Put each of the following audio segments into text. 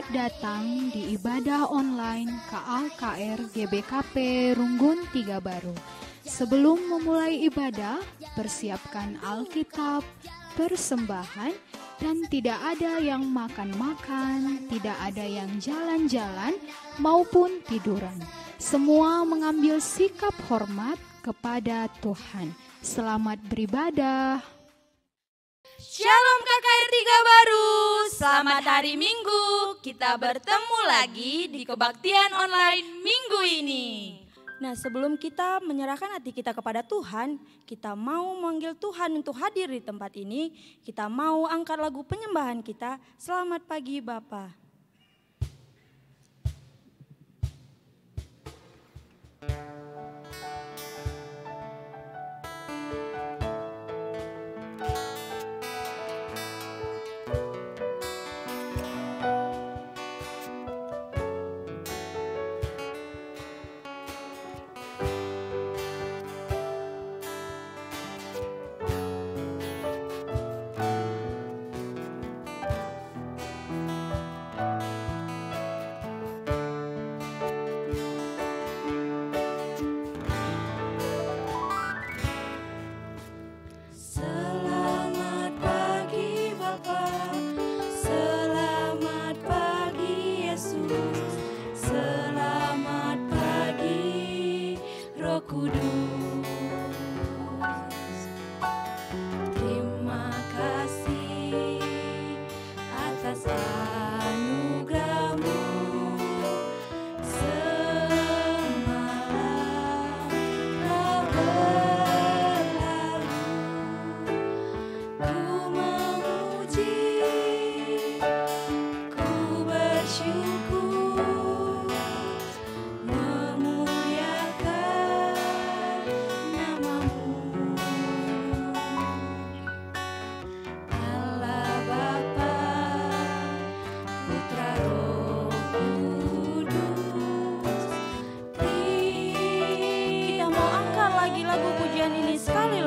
Selamat datang di ibadah online KAKR GBKP Runggun Tiga Baru. Sebelum memulai ibadah, persiapkan Alkitab, persembahan, dan tidak ada yang makan-makan, tidak ada yang jalan-jalan maupun tiduran. Semua mengambil sikap hormat kepada Tuhan. Selamat beribadah. Shalom KKR Tiga Baru, selamat hari Minggu. Kita bertemu lagi di kebaktian online minggu ini. Nah, sebelum kita menyerahkan hati kita kepada Tuhan, kita mau memanggil Tuhan untuk hadir di tempat ini. Kita mau angkat lagu penyembahan kita. Selamat pagi Bapa.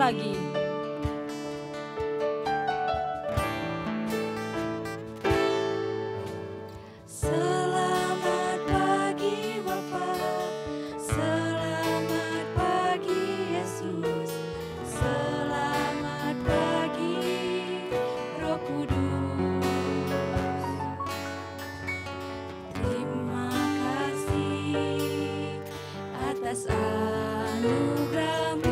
Lagi. Selamat pagi Bapa, selamat pagi Yesus, selamat pagi Roh Kudus. Terima kasih atas anugerah-Mu.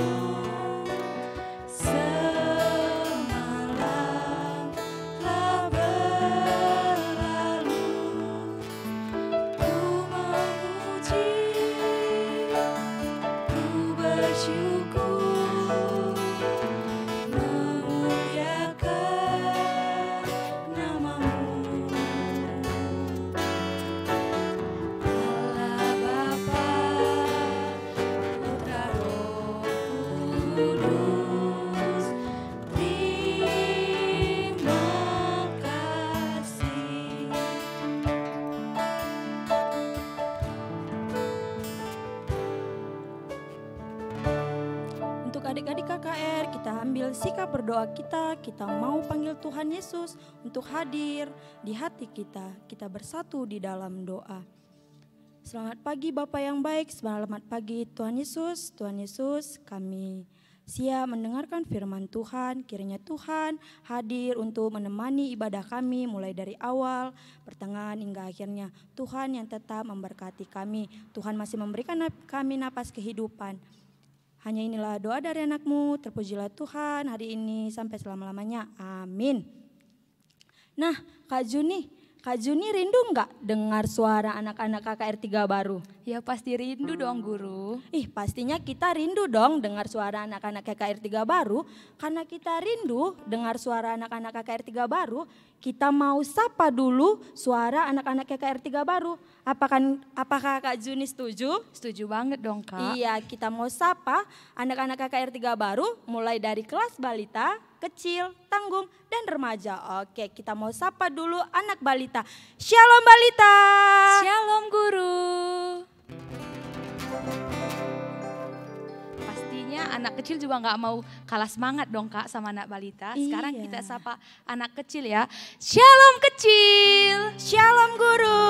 Adik-adik KKR, kita ambil sikap berdoa kita mau panggil Tuhan Yesus untuk hadir di hati kita. Kita bersatu di dalam doa. Selamat pagi Bapa yang baik, selamat pagi Tuhan Yesus. Tuhan Yesus, kami siap mendengarkan firman Tuhan. Kiranya Tuhan hadir untuk menemani ibadah kami mulai dari awal, pertengahan hingga akhirnya. Tuhan yang tetap memberkati kami. Tuhan masih memberikan kami napas kehidupan. Hanya inilah doa dari anak-Mu, terpujilah Tuhan hari ini sampai selama-lamanya. Amin. Nah, Kak Juni rindu enggak dengar suara anak-anak KKR Tiga Baru? Ya pasti rindu dong guru. Pastinya kita rindu dong dengar suara anak-anak KKR Tiga Baru. Karena kita rindu dengar suara anak-anak KKR Tiga Baru, kita mau sapa dulu suara anak-anak KKR Tiga Baru. Apakah Kak Juni setuju? Setuju banget dong Kak. Iya, kita mau sapa anak-anak KKR Tiga Baru mulai dari kelas balita, kecil, tanggung, dan remaja. Oke, kita mau sapa dulu anak balita. Shalom balita. Shalom guru. Pastinya pastinya anak kecil juga nggak mau kalah semangat dong Kak sama anak balita. Sekarang Iya. kita sapa anak kecil ya. Shalom kecil. Shalom guru.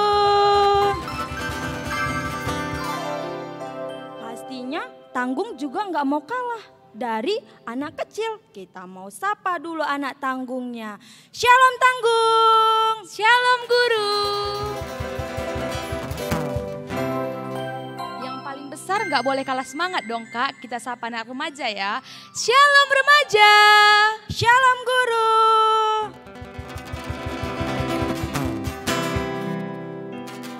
Pastinya Tanggung juga nggak mau kalah dari anak kecil. Kita mau sapa dulu anak tanggungnya. Shalom Tanggung. Shalom guru. Yang paling besar nggak boleh kalah semangat dong Kak. Kita sapa anak remaja ya. Shalom remaja. Shalom guru.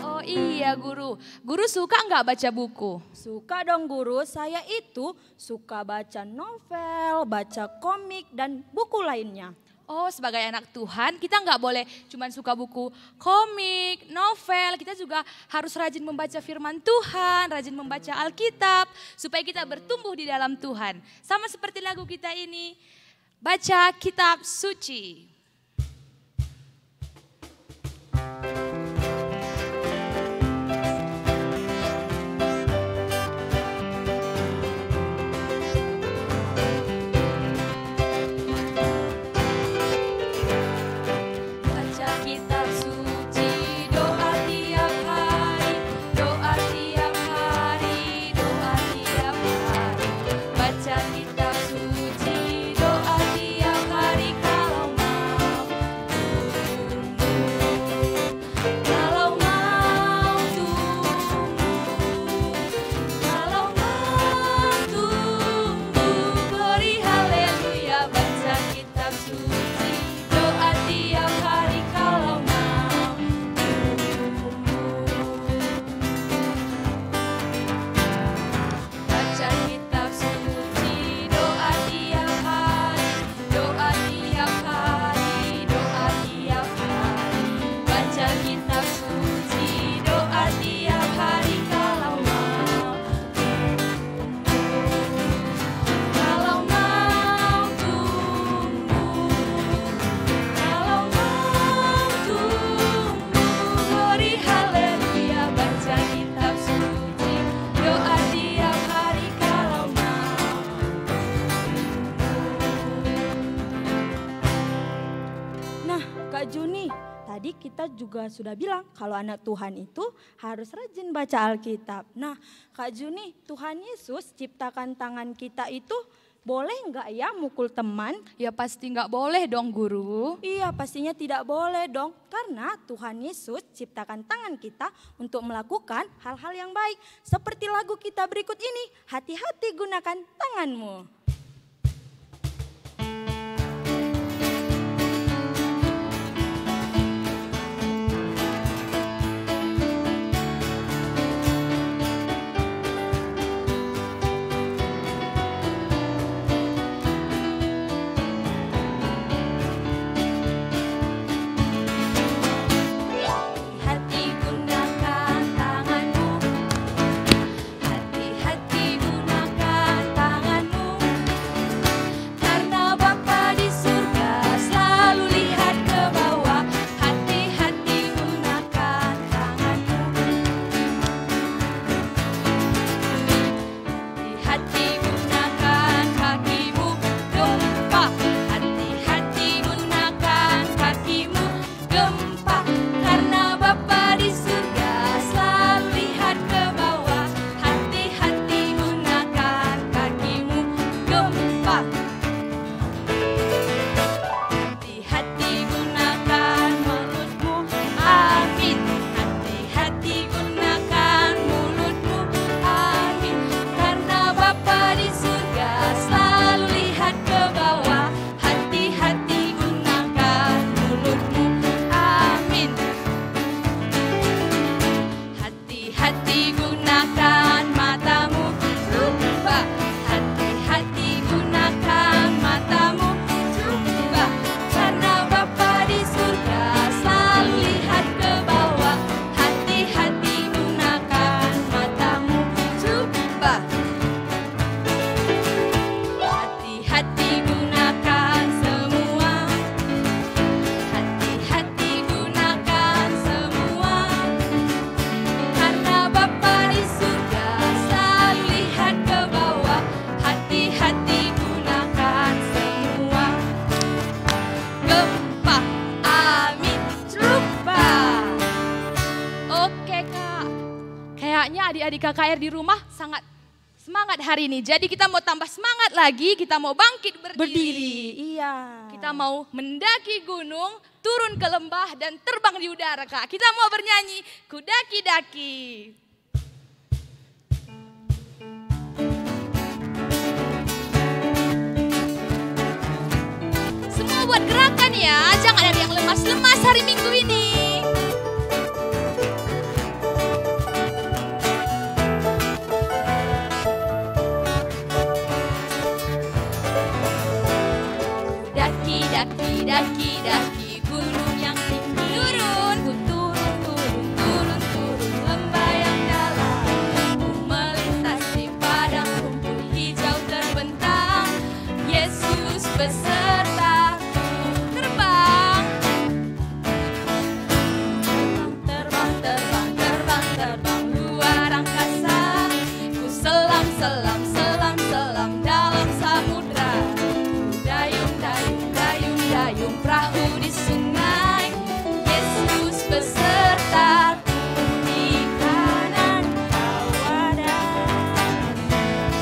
Oh iya guru. Guru suka nggak baca buku? Suka dong guru, saya itu suka baca novel, baca komik dan buku lainnya. Oh, sebagai anak Tuhan, kita nggak boleh cuma suka buku komik, novel. Kita juga harus rajin membaca firman Tuhan, rajin membaca Alkitab, supaya kita bertumbuh di dalam Tuhan. Sama seperti lagu kita ini, baca kitab suci. Baca kitab suci, doa tiap hari, doa tiap hari, doa tiap hari. Baca kitab suci, doa tiap hari kalau mau tumbuh. Kalau mau tumbuh, kalau mau tumbuh, beri haleluya. Baca kitab suci, doa tiap hari kalau mau tumbuh. Baca kitab suci, doa tiap hari, doa tiap hari, doa tiap hari. Baca kitab suci, doa tiap hari kalau mau tumbuh. Kalau mau tumbuh, kalau mau tumbuh, beri haleluya. Baca kitab suci, doa tiap hari kalau mau Nah, Kak Juni, tadi kita juga sudah bilang kalau anak Tuhan itu harus rajin baca Alkitab. Nah, Kak Juni, Tuhan Yesus ciptakan tangan kita itu boleh nggak ya mukul teman? Ya pasti nggak boleh dong guru. Iya, pastinya tidak boleh dong. Karena Tuhan Yesus ciptakan tangan kita untuk melakukan hal-hal yang baik. Seperti lagu kita berikut ini, hati-hati gunakan tanganmu. Hati gunakan tanganmu, hati-hati gunakan tanganmu. adik-adik KKR di rumah sangat semangat hari ini. Jadi kita mau tambah semangat lagi, kita mau bangkit berdiri. Iya. Kita mau mendaki gunung, turun ke lembah dan terbang di udara, Kak. Kita mau bernyanyi kudaki-daki. Semua buat gerakan ya, jangan ada yang lemas-lemas hari Minggu ini. Daki gunung yang tinggi. Turun lembah yang dalam. Ku melintasi padang rumput hijau terbentang. Yesus besertaku. Terbang luar angkasa. Ku selam dalam samudra. Dayung perahu di sungai, Yesus besertaku. Di kanan kau ada,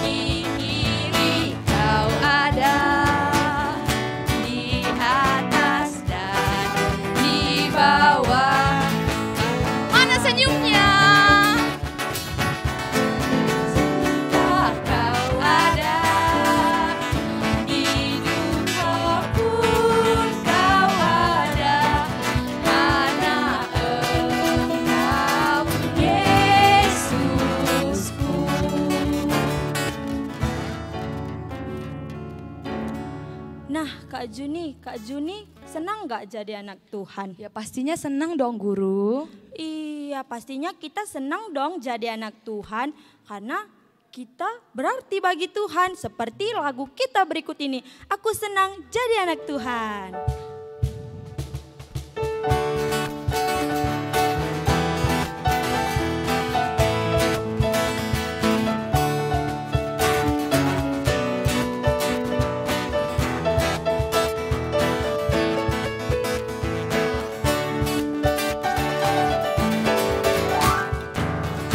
di kiri kau ada, di atas dan di bawah. Mana senyumnya? Senyumnya kau ada, di duka pun kau ada. Anak engkau Yesusku. Nah, Kak Juni senang gak jadi anak Tuhan? Ya pastinya senang dong guru. Iya, pastinya kita senang dong jadi anak Tuhan karena kita berarti bagi Tuhan. Seperti lagu kita berikut ini, aku senang jadi anak Tuhan.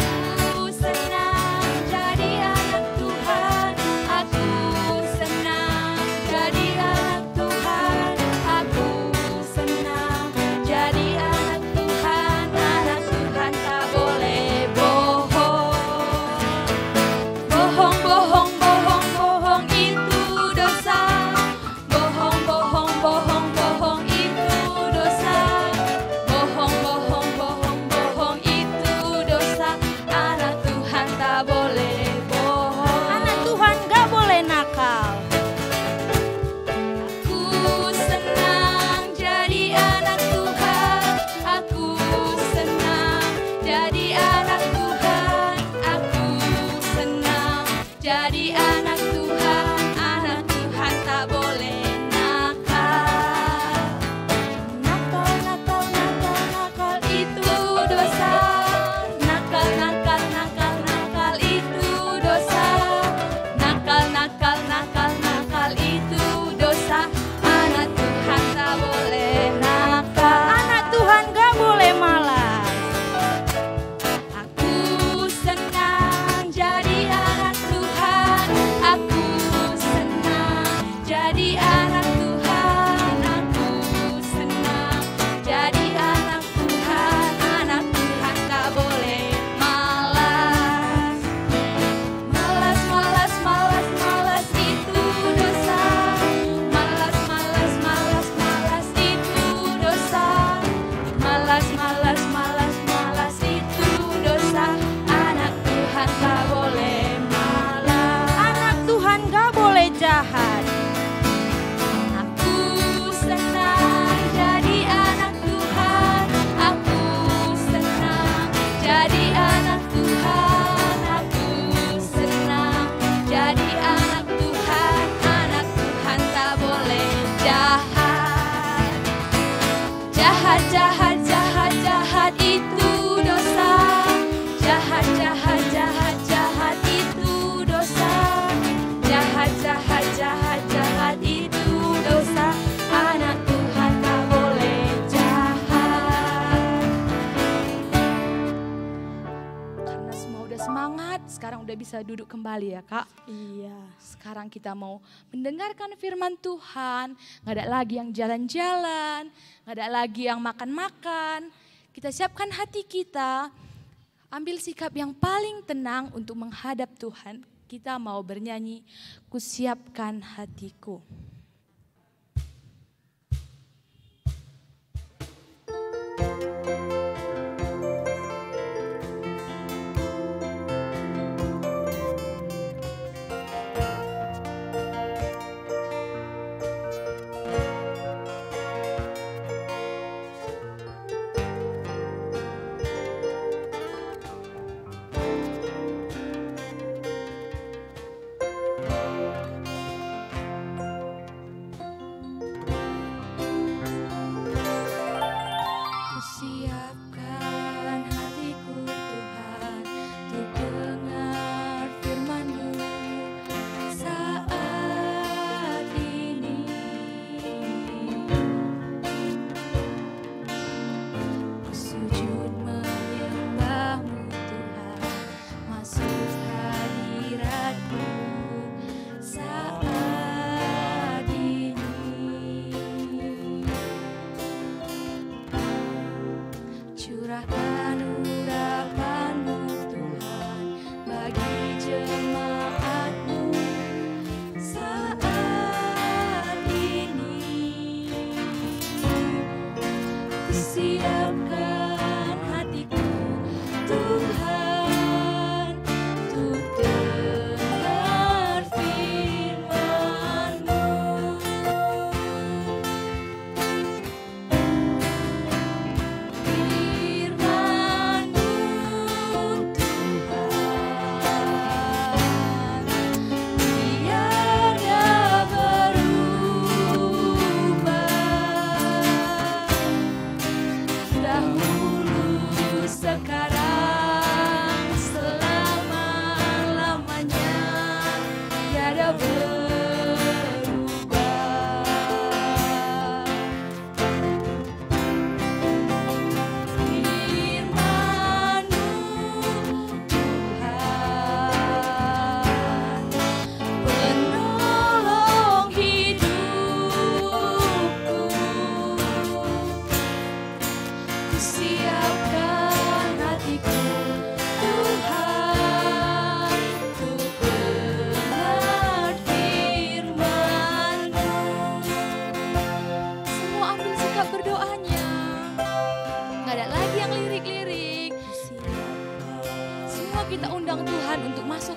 Aku senang jadi anak Tuhan. Aku senang jadi anak Tuhan. Aku senang jadi anak Tuhan. Anak Tuhan tak boleh bohong. Bohong itu dosa. Bohong itu dosa. Bohong itu dosa. Anak Tuhan tak boleh bohong. Anak Tuhan gak boleh nakal. Aku senang jadi anak Tuhan. Aku senang jadi anak Tuhan. Aku senang jadi anak Tuhan. Anak Tuhan tak boleh nakal. Nakal itu dosa. Nakal itu dosa. Nakal itu dosa. Anak Tuhan tak boleh nakal. Anak Tuhan gak boleh malas. Aku senang jadi anak Tuhan. Aku senang jadi anak Tuhan. Aku senang jadi anak Tuhan. Anak Tuhan tak boleh malas. Malas itu dosa. Malas itu dosa. Malas itu dosa. Anak Tuhan tak boleh malas. Anak Tuhan gak boleh jahat. Aku senang jadi anak Tuhan. Aku senang jadi anak Tuhan. Aku senang jadi anak Tuhan. Anak Tuhan tak boleh jahat. Jahat itu dosa. Jahat itu dosa. Jahat itu dosa. Anak Tuhan tak boleh jahat. Karena semua udah semangat sekarang udah bisa duduk kembali ya Kak. Iya. Sekarang kita mau mendengarkan firman Tuhan. Gak ada lagi yang jalan-jalan, gak ada lagi yang makan-makan. Kita siapkan hati kita, ambil sikap yang paling tenang untuk menghadap Tuhan. Kita mau bernyanyi, kusiapkan hatiku.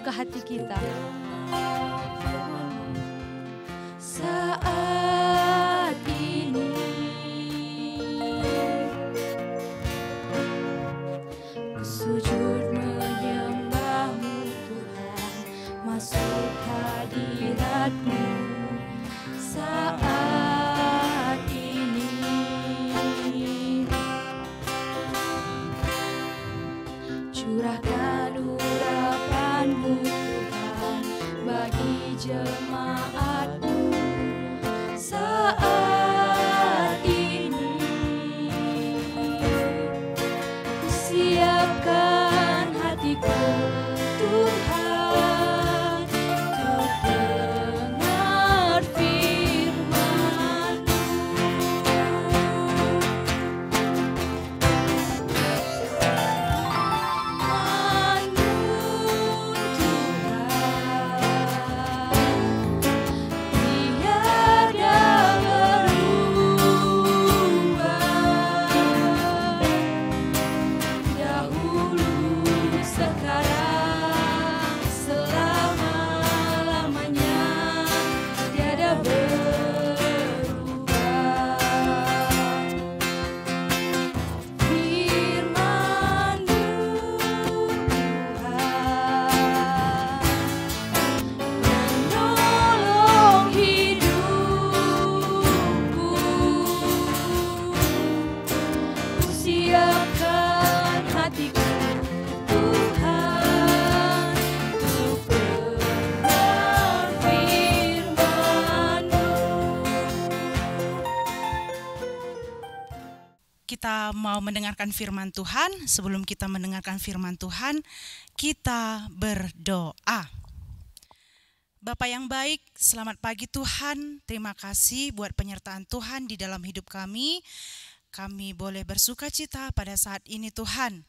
Hati kita saat ini ku sujud menyembah-Mu Tuhan, masuk hadirat-Mu saat ini. Curahkan urapan-Mu Tuhan bagi jemaat-Mu saat ini. Siapkan hatiku Tuhan untuk dengar firman-Mu. kita mau mendengarkan firman Tuhan. Sebelum kita mendengarkan firman Tuhan, kita berdoa. Bapa yang baik, selamat pagi Tuhan. Terima kasih buat penyertaan Tuhan di dalam hidup kami. Kami boleh bersuka cita pada saat ini Tuhan.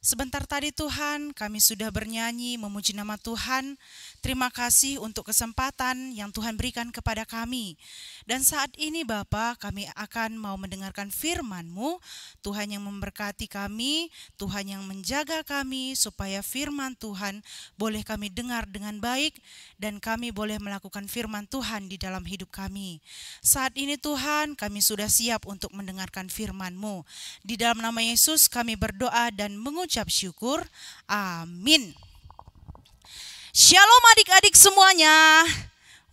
Sebentar tadi Tuhan, kami sudah bernyanyi memuji nama Tuhan. Terima kasih untuk kesempatan yang Tuhan berikan kepada kami. Dan saat ini Bapa, kami akan mau mendengarkan firman-Mu. Tuhan yang memberkati kami, Tuhan yang menjaga kami, supaya firman Tuhan boleh kami dengar dengan baik, dan kami boleh melakukan firman Tuhan di dalam hidup kami. Saat ini Tuhan, kami sudah siap untuk mendengarkan firman-Mu. Di dalam nama Yesus kami berdoa dan mengucap syukur. Amin. Shalom adik-adik semuanya.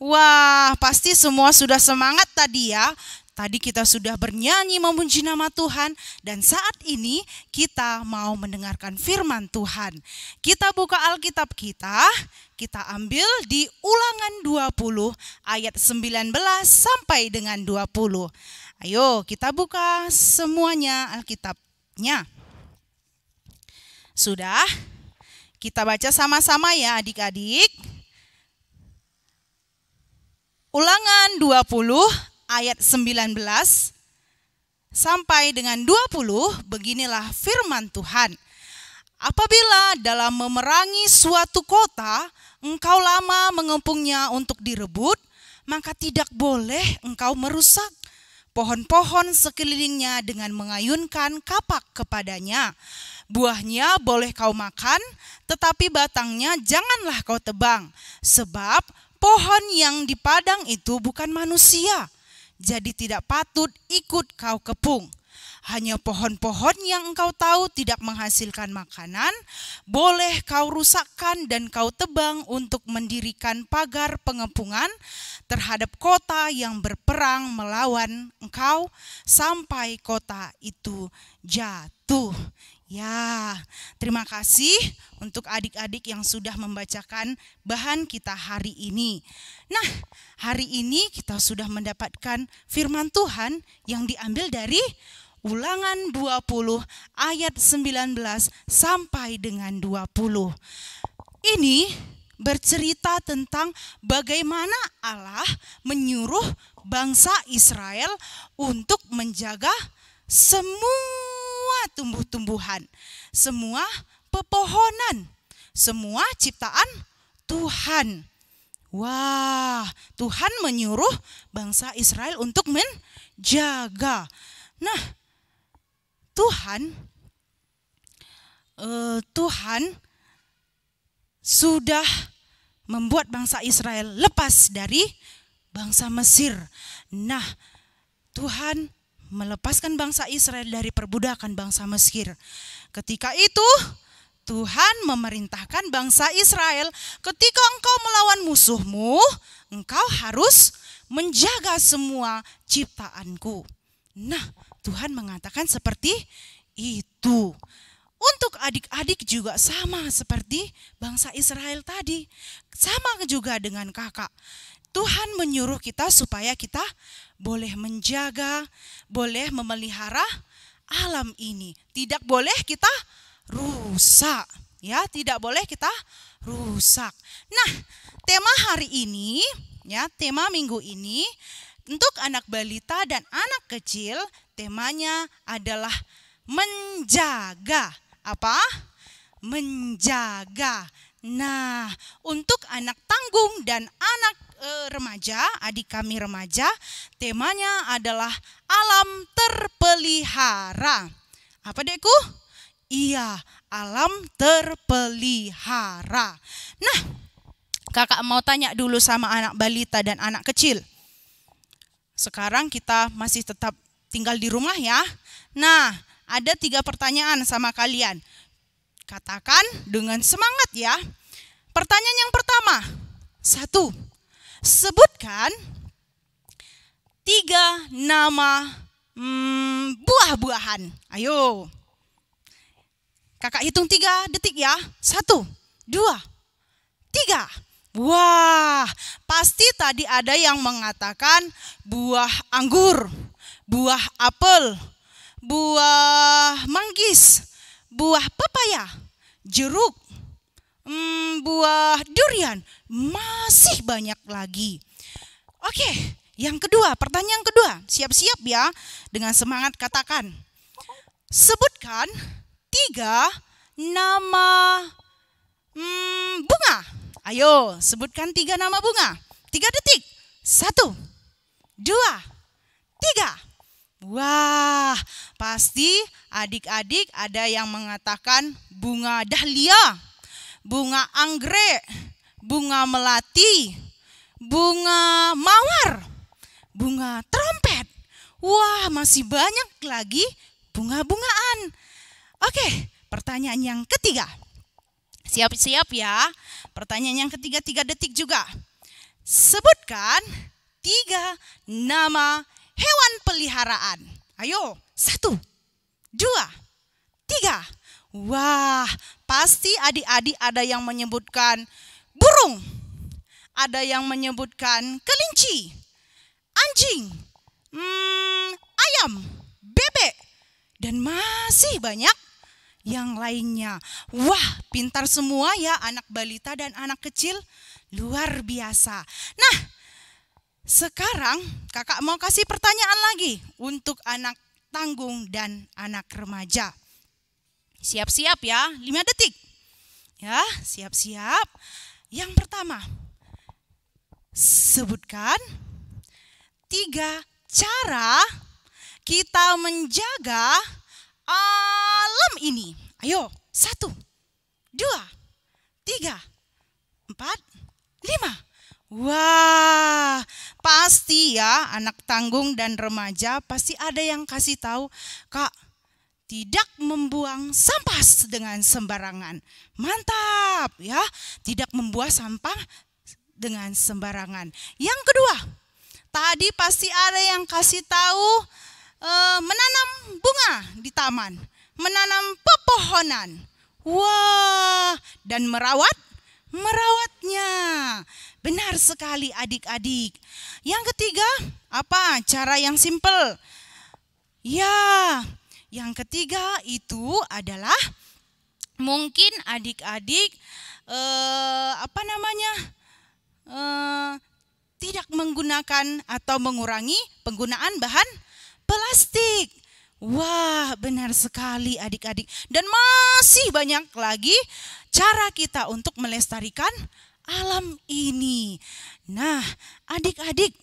Wah, pasti semua sudah semangat tadi ya. Tadi kita sudah bernyanyi memuji nama Tuhan, dan saat ini kita mau mendengarkan firman Tuhan. Kita buka Alkitab kita ambil di Ulangan 20 ayat 19 sampai dengan 20. Ayo kita buka semuanya Alkitabnya. Sudah? Kita baca sama-sama ya adik-adik. Ulangan 20 ayat 19 sampai dengan 20, beginilah firman Tuhan. Apabila dalam memerangi suatu kota, engkau lama mengepungnya untuk direbut, maka tidak boleh engkau merusak pohon-pohon sekelilingnya dengan mengayunkan kapak kepadanya. Buahnya boleh kau makan, tetapi batangnya janganlah kau tebang, sebab pohon yang di padang itu bukan manusia, jadi tidak patut ikut kau kepung. Hanya pohon-pohon yang engkau tahu tidak menghasilkan makanan, boleh kau rusakkan dan kau tebang untuk mendirikan pagar pengepungan terhadap kota yang berperang melawan engkau, sampai kota itu jatuh. Ya, terima kasih untuk adik-adik yang sudah membacakan bahan kita hari ini. Nah, hari ini kita sudah mendapatkan firman Tuhan yang diambil dari Ulangan 20 ayat 19 sampai dengan 20. Ini bercerita tentang bagaimana Allah menyuruh bangsa Israel untuk menjaga semua tumbuh-tumbuhan, semua pepohonan, semua ciptaan Tuhan. Wah, Tuhan menyuruh bangsa Israel untuk menjaga. Nah, Tuhan sudah membuat bangsa Israel lepas dari bangsa Mesir. Nah, Tuhan melepaskan bangsa Israel dari perbudakan bangsa Mesir. Ketika itu Tuhan memerintahkan bangsa Israel, ketika engkau melawan musuhmu, engkau harus menjaga semua ciptaanku. Nah, Tuhan mengatakan seperti itu. Untuk adik-adik juga sama seperti bangsa Israel tadi. Sama juga dengan kakak. Tuhan menyuruh kita supaya kita boleh menjaga, boleh memelihara alam ini. Tidak boleh kita rusak, ya, tidak boleh kita rusak. Nah, tema hari ini, ya, tema minggu ini untuk anak balita dan anak kecil, temanya adalah menjaga. Apa? Menjaga. Nah, untuk anak tanggung dan anak remaja, adik kami remaja, temanya adalah alam terpelihara. Apa dekku? Iya, alam terpelihara. Nah, kakak mau tanya dulu sama anak balita dan anak kecil. Sekarang kita masih tetap tinggal di rumah ya. Nah, ada 3 pertanyaan sama kalian. Katakan dengan semangat ya. Pertanyaan yang pertama, 1. Sebutkan 3 nama buah-buahan. Ayo. Kakak hitung 3 detik ya. 1, 2, 3. Wah, pasti tadi ada yang mengatakan buah anggur, buah apel, buah manggis, buah pepaya, jeruk, buah durian, masih banyak lagi. Oke, yang kedua, pertanyaan kedua. Siap-siap ya, dengan semangat katakan. Sebutkan 3 nama bunga. Ayo, sebutkan 3 nama bunga. 3 detik. 1, 2, 3. Wah, pasti adik-adik ada yang mengatakan bunga dahlia, bunga anggrek, bunga melati, bunga mawar, bunga trompet. Wah, masih banyak lagi bunga-bungaan. Oke, pertanyaan yang ketiga. Siap-siap ya. Pertanyaan yang ketiga, 3 detik juga. Sebutkan 3 nama hewan peliharaan. Ayo, 1, 2, 3. Wah, pasti adik-adik ada yang menyebutkan burung, ada yang menyebutkan kelinci, anjing, ayam, bebek, dan masih banyak yang lainnya. Wah, pintar semua ya anak balita dan anak kecil, luar biasa. Nah, sekarang kakak mau kasih pertanyaan lagi untuk anak tanggung dan anak remaja. Siap-siap ya, 5 detik. Ya, siap-siap. Yang pertama, sebutkan 3 cara kita menjaga alam ini. Ayo, 1, 2, 3, 4, 5. Wah, pasti ya anak tanggung dan remaja pasti ada yang kasih tahu, Kak, tidak membuang sampah dengan sembarangan. Mantap ya, tidak membuang sampah dengan sembarangan. Yang kedua, tadi pasti ada yang kasih tahu menanam bunga di taman, menanam pepohonan. Wah, dan merawatnya. Benar sekali adik-adik. Yang ketiga, apa? Cara yang simpel. Ya, yang ketiga itu adalah mungkin adik-adik tidak menggunakan atau mengurangi penggunaan bahan plastik. Wah, benar sekali adik-adik. Dan masih banyak lagi cara kita untuk melestarikan alam ini. Nah, adik-adik,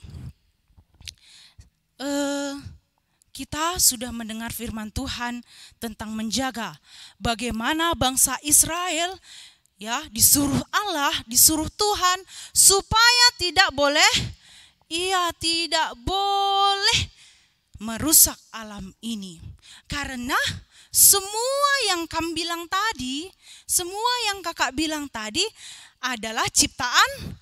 kita sudah mendengar firman Tuhan tentang menjaga bagaimana bangsa Israel ya disuruh Allah, disuruh Tuhan supaya tidak boleh merusak alam ini. Karena semua yang kamu bilang tadi, semua yang kakak bilang tadi adalah ciptaan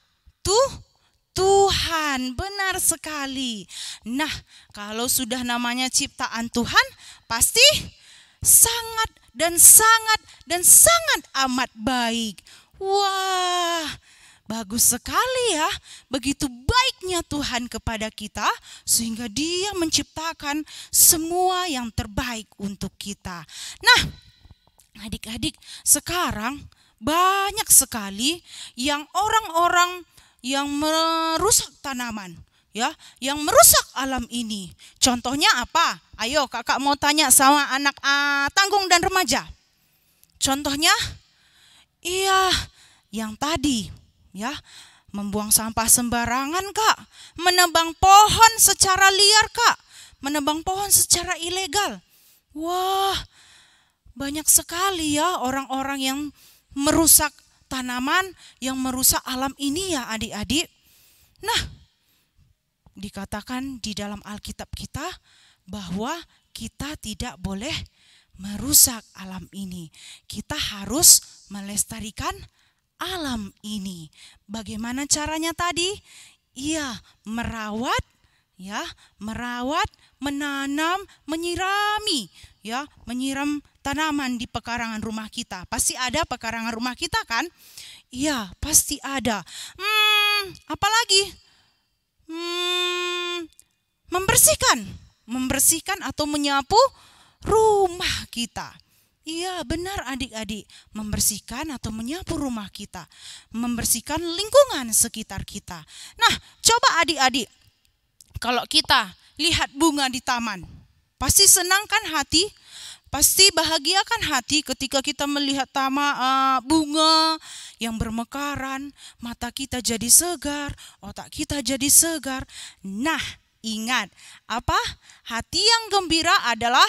Tuhan. Benar sekali. Nah, kalau sudah namanya ciptaan Tuhan, pasti sangat amat baik. Wah, bagus sekali ya. Begitu baiknya Tuhan kepada kita sehingga Dia menciptakan semua yang terbaik untuk kita. Nah, adik-adik, sekarang banyak sekali yang orang-orang yang merusak tanaman, ya, yang merusak alam ini. Contohnya apa? Ayo kakak mau tanya sama anak tanggung dan remaja. Contohnya, iya, yang tadi, ya, membuang sampah sembarangan, Kak. Menebang pohon secara liar, Kak. Menebang pohon secara ilegal. Wah, banyak sekali ya orang-orang yang merusak tanaman, yang merusak alam ini ya adik-adik. Nah, dikatakan di dalam Alkitab kita bahwa kita tidak boleh merusak alam ini. Kita harus melestarikan alam ini. Bagaimana caranya tadi? Iya, merawat, ya, menanam, menyirami, ya, menyiram tanaman di pekarangan rumah kita. Pasti ada pekarangan rumah kita kan? Iya, pasti ada. Apalagi? Membersihkan atau menyapu rumah kita. Iya benar adik-adik, membersihkan atau menyapu rumah kita, membersihkan lingkungan sekitar kita. Nah, coba adik-adik, kalau kita lihat bunga di taman, pasti senang kan hati? Pasti bahagia kan hati ketika kita melihat bunga yang bermekaran, mata kita jadi segar, otak kita jadi segar. Nah, ingat, apa? Hati yang gembira adalah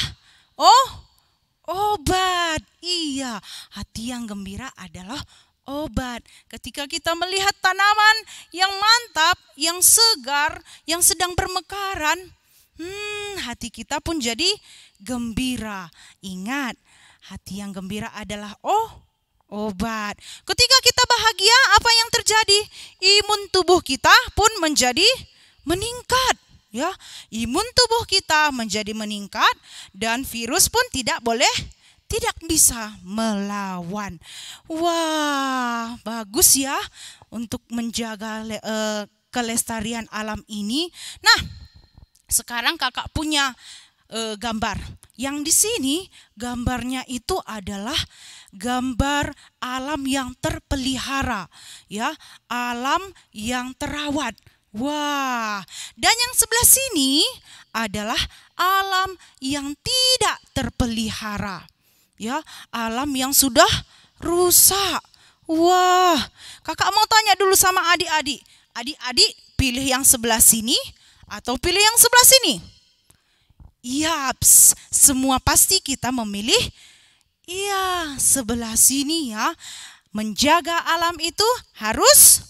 obat. Iya, hati yang gembira adalah obat. Ketika kita melihat tanaman yang mantap, yang segar, yang sedang bermekaran, hati kita pun jadi gembira. Ingat, hati yang gembira adalah obat. Ketika kita bahagia, apa yang terjadi? Imun tubuh kita pun menjadi meningkat. Ya, imun tubuh kita menjadi meningkat dan virus pun tidak bisa melawan. Wah, bagus ya untuk menjaga kelestarian alam ini. Nah, sekarang kakak punya gambar. Yang di sini gambarnya itu adalah gambar alam yang terpelihara, ya, alam yang terawat. Wah, dan yang sebelah sini adalah alam yang tidak terpelihara, ya, alam yang sudah rusak. Wah, kakak mau tanya dulu sama adik-adik. Adik-adik pilih yang sebelah sini atau pilih yang sebelah sini? Yaps, semua pasti kita memilih sebelah sini ya. Menjaga alam itu harus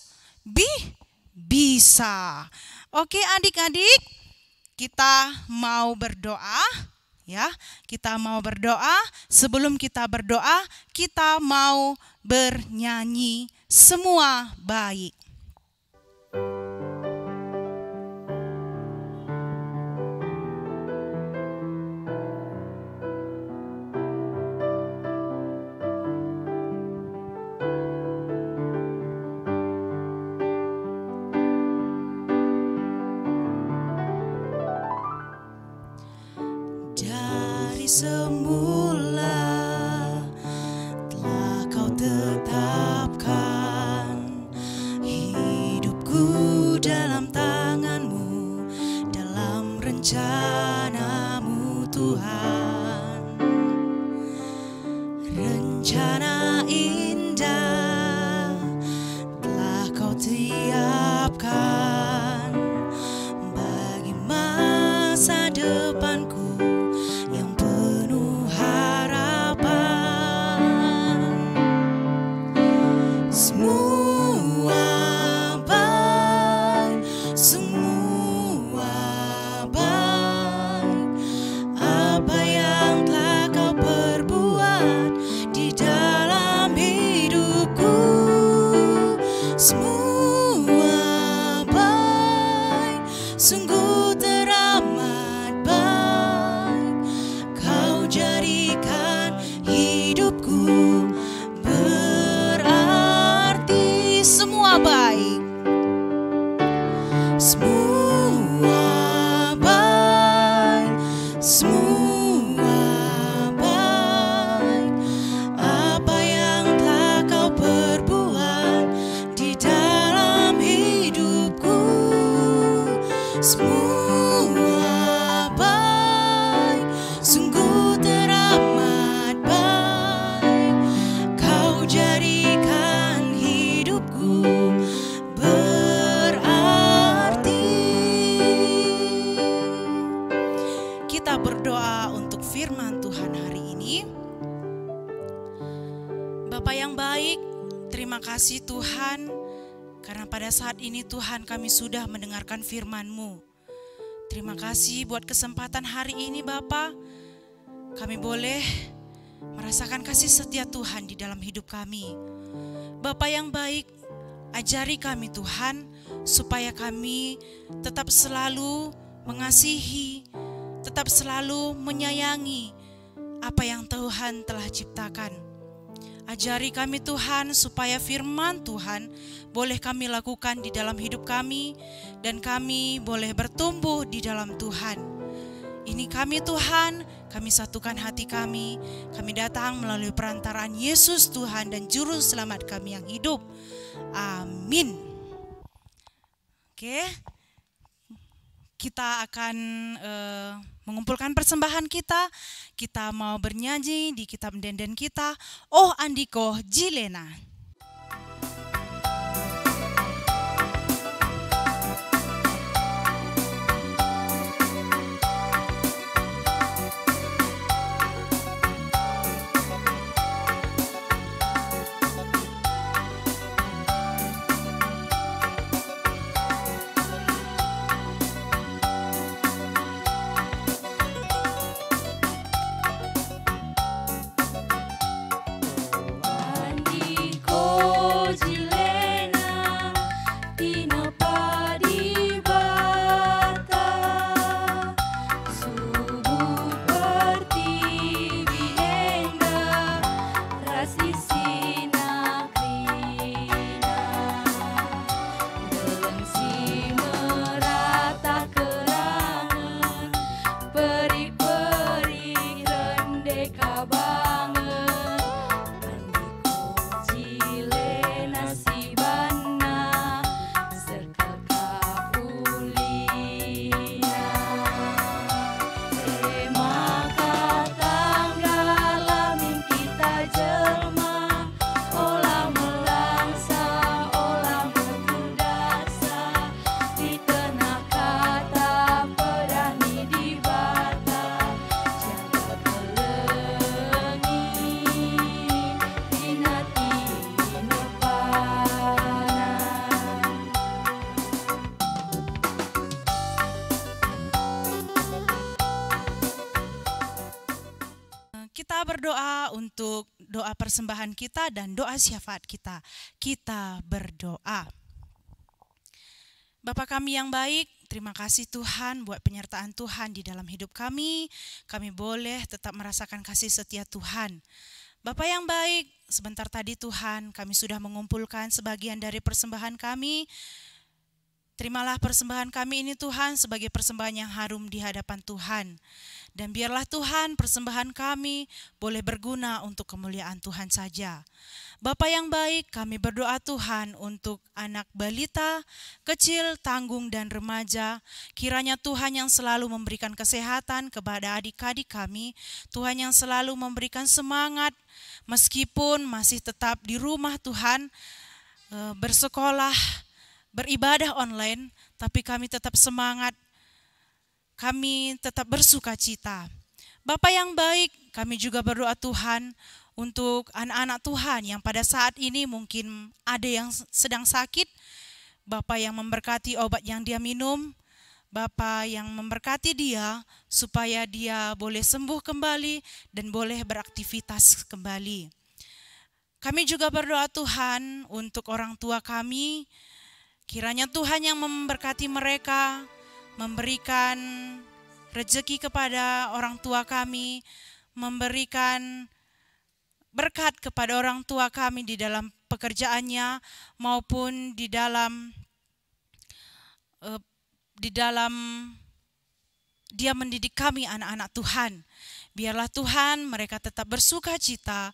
bisa. Oke adik-adik, kita mau berdoa ya. Kita mau berdoa. Sebelum kita berdoa, kita mau bernyanyi semua baik. Semula telah kau tetapkan hidupku dalam tanganmu, dalam rencanamu Tuhan. Rencana indah telah kau siapkan bagi masa depanku. Terima kasih Tuhan, karena pada saat ini Tuhan kami sudah mendengarkan firman-Mu. Terima kasih buat kesempatan hari ini Bapa. Kami boleh merasakan kasih setia Tuhan di dalam hidup kami. Bapa yang baik, ajari kami Tuhan, supaya kami tetap selalu mengasihi, tetap selalu menyayangi apa yang Tuhan telah ciptakan. Ajari kami Tuhan supaya firman Tuhan boleh kami lakukan di dalam hidup kami dan kami boleh bertumbuh di dalam Tuhan. Ini kami Tuhan, kami satukan hati kami datang melalui perantaraan Yesus Tuhan dan Juru Selamat kami yang hidup. Amin. Oke, kita akan mengumpulkan persembahan kita. Kita mau bernyanyi di kitab denden kita, Oh Andiko Jilena. Kita berdoa untuk doa persembahan kita dan doa syafaat kita. Kita berdoa. Bapa kami yang baik, terima kasih Tuhan buat penyertaan Tuhan di dalam hidup kami. Kami boleh tetap merasakan kasih setia Tuhan. Bapa yang baik, sebentar tadi Tuhan kami sudah mengumpulkan sebagian dari persembahan kami. Terimalah persembahan kami ini Tuhan sebagai persembahan yang harum di hadapan Tuhan. Dan biarlah Tuhan persembahan kami boleh berguna untuk kemuliaan Tuhan saja. Bapa yang baik, kami berdoa Tuhan untuk anak balita, kecil, tanggung, dan remaja. Kiranya Tuhan yang selalu memberikan kesehatan kepada adik-adik kami. Tuhan yang selalu memberikan semangat meskipun masih tetap di rumah Tuhan, bersekolah, beribadah online, tapi kami tetap semangat. Kami tetap bersuka cita. Bapa yang baik, kami juga berdoa Tuhan untuk anak-anak Tuhan yang pada saat ini mungkin ada yang sedang sakit. Bapa yang memberkati obat yang dia minum. Bapa yang memberkati dia supaya dia boleh sembuh kembali dan boleh beraktivitas kembali. Kami juga berdoa Tuhan untuk orang tua kami. Kiranya Tuhan yang memberkati mereka, memberikan rezeki kepada orang tua kami, memberikan berkat kepada orang tua kami di dalam pekerjaannya maupun di dalam dia mendidik kami anak-anak Tuhan. Biarlah Tuhan mereka tetap bersuka cita,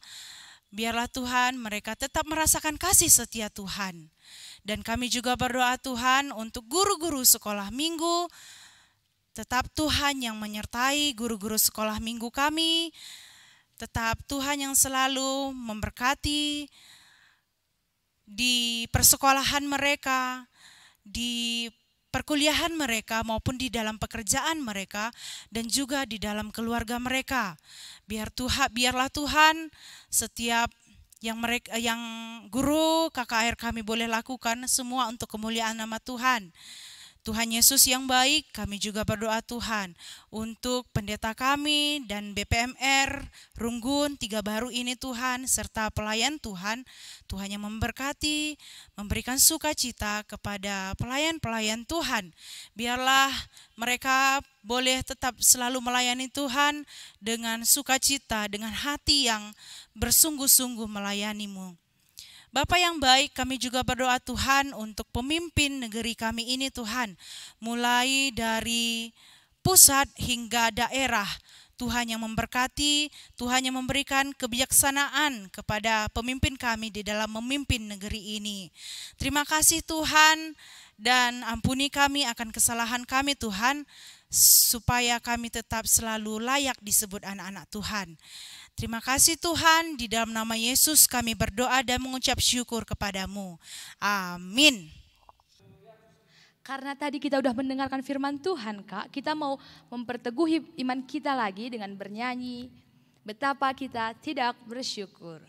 biarlah Tuhan mereka tetap merasakan kasih setia Tuhan. Dan kami juga berdoa Tuhan untuk guru-guru sekolah minggu. Tetap Tuhan yang menyertai guru-guru sekolah minggu kami. Tetap Tuhan yang selalu memberkati di persekolahan mereka, di perkuliahan mereka maupun di dalam pekerjaan mereka dan juga di dalam keluarga mereka. Biarlah Tuhan setiap yang guru KKR kami boleh lakukan semua untuk kemuliaan nama Tuhan. Tuhan Yesus yang baik, kami juga berdoa Tuhan untuk pendeta kami dan BPMR Runggun 3 Baru ini Tuhan, serta pelayan Tuhan. Tuhan yang memberkati, memberikan sukacita kepada pelayan-pelayan Tuhan. Biarlah mereka boleh tetap selalu melayani Tuhan dengan sukacita, dengan hati yang bersungguh-sungguh melayani-Mu. Bapa yang baik, kami juga berdoa Tuhan untuk pemimpin negeri kami ini Tuhan. Mulai dari pusat hingga daerah. Tuhan yang memberkati, Tuhan yang memberikan kebijaksanaan kepada pemimpin kami di dalam memimpin negeri ini. Terima kasih Tuhan, dan ampuni kami akan kesalahan kami Tuhan, supaya kami tetap selalu layak disebut anak-anak Tuhan. Terima kasih Tuhan, di dalam nama Yesus kami berdoa dan mengucap syukur kepadamu. Amin. Karena tadi kita udah mendengarkan firman Tuhan Kak, kita mau memperteguhi iman kita lagi dengan bernyanyi betapa kita tidak bersyukur.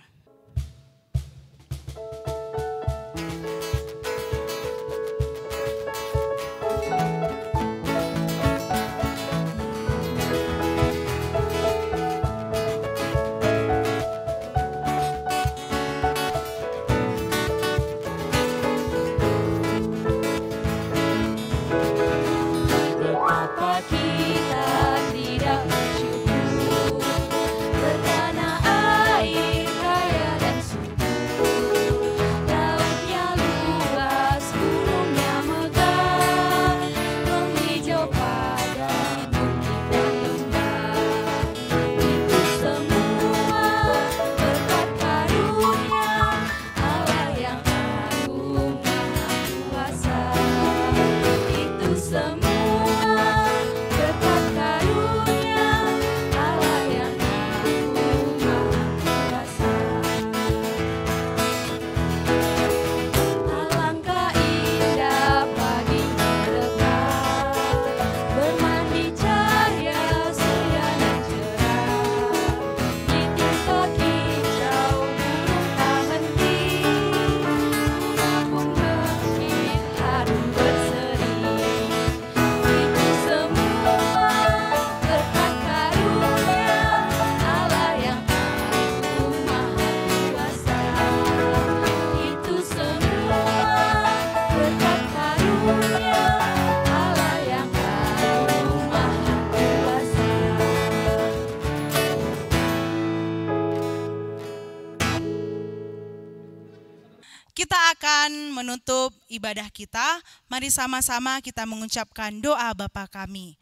Kita akan menutup ibadah kita. Mari sama-sama kita mengucapkan doa Bapa kami.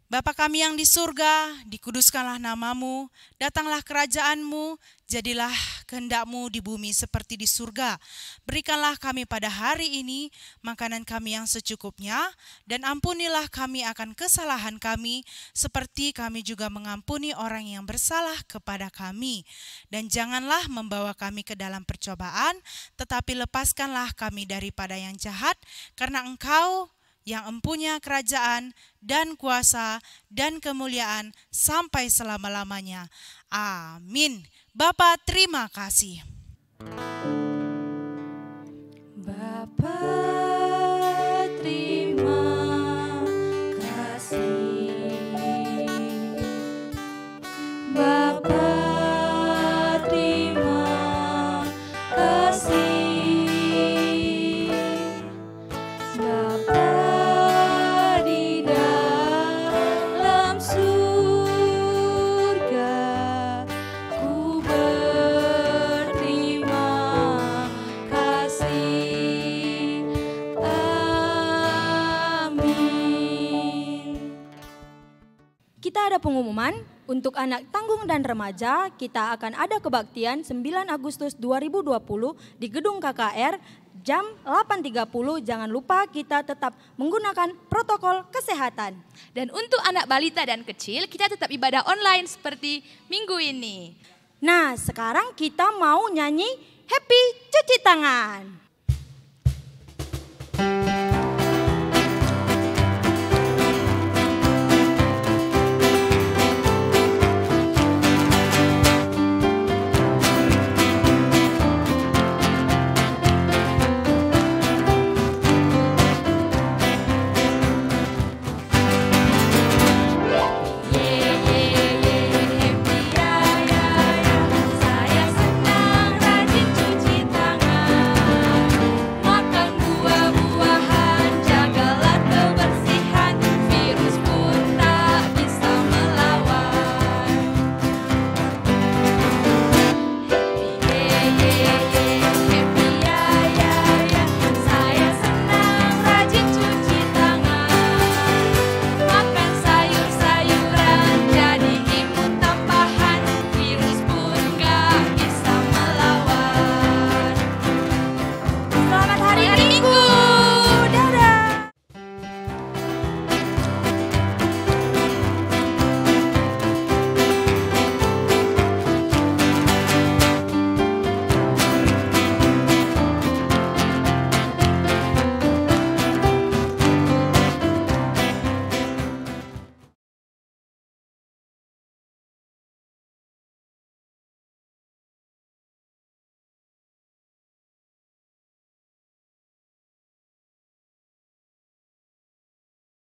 Bapa kami yang di surga, dikuduskanlah namamu, datanglah kerajaanmu, jadilah kehendak-Mu di bumi seperti di surga. Berikanlah kami pada hari ini makanan kami yang secukupnya, dan ampunilah kami akan kesalahan kami, seperti kami juga mengampuni orang yang bersalah kepada kami. Dan janganlah membawa kami ke dalam percobaan, tetapi lepaskanlah kami daripada yang jahat, karena Engkau yang empunya kerajaan dan kuasa dan kemuliaan sampai selama-lamanya. Amin. Bapa, terima kasih. Bapa, terima kasih. Bapa, terima kasih. Bapa di dalam surga, ku berterima kasih. Amin. Kita ada pengumuman untuk anak tanggung dan remaja. Kita akan ada kebaktian 9 Agustus 2020 di Gedung KKR jam 8.30. Jangan lupa kita tetap menggunakan protokol kesehatan. Dan untuk anak balita dan kecil, kita tetap ibadah online seperti minggu ini. Nah, sekarang kita mau nyanyi Happy Cuci Tangan.